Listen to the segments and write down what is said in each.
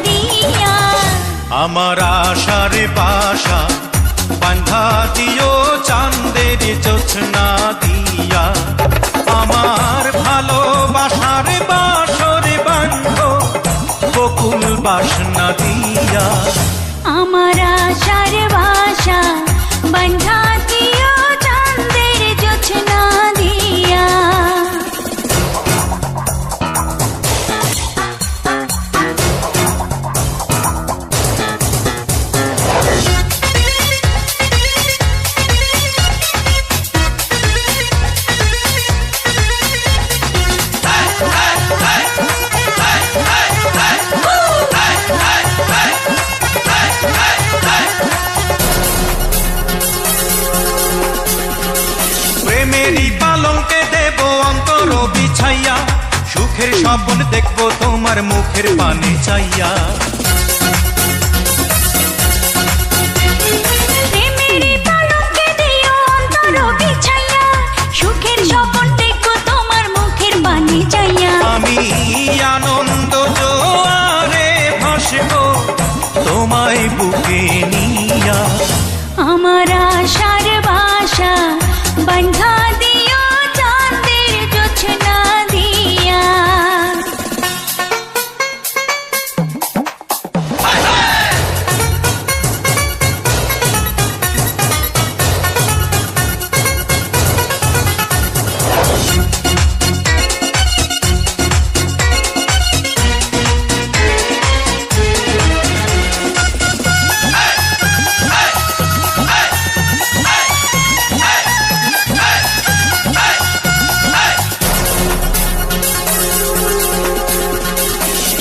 দিয়া। আমার আশার বাসা বাঁধা দিও চাঁদের জোছনা দিয়া। আমার ভালোবাসার বাসর বাঁধো বকুল বাসনা দিয়া। আমার আশার বাসা বাঁধা দিও চাঁদের জোছনা দিয়া। প্রেমেরই পালঙ্কে দেব অন্তর বিছাইয়া, সুখের স্বপ্ন দেখবো তোমার মুখের পানে চাইয়া। প্রেমেরই পালঙ্কে দিও অন্তর বিছাইয়া, সুখের স্বপ্ন দেখবো তোমার মুখের পানে চাইয়া। আমি আনন্দ জোয়ারে ভাসবো তোমায় বুকে নিয়া। আমার আশার বাসা বাঁধা দিও চাঁদের জোছনা দিয়া।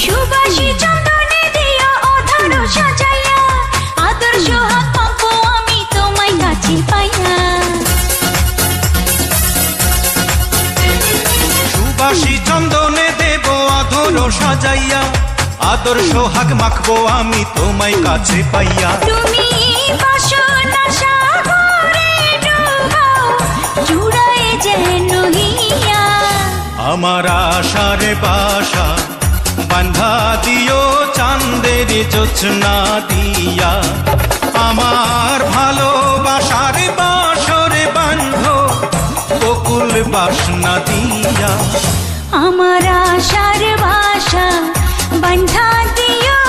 সুবাসী চন্দনে দিও অধর সাজাইয়া, আদর্শ হাত পাবো আমি তোমায় কাছে পাইয়া। সুবাসী চন্দনে দেব আদর সাজাইয়া, আদর্শ হাক মাখবো আমি তোমায় কাছে পাইয়া। তুমি বাসনা সাগরে ডুবাও, জুড়ায় যেন হিয়া। আমার আশার বাসা বাঁধা দিও চাঁদের জোছনা দিয়া। আমার ভালোবাসার বাসর বাঁধো বকুল বাসনা দিয়া। আমার আশার বাসা বাঁধা দিও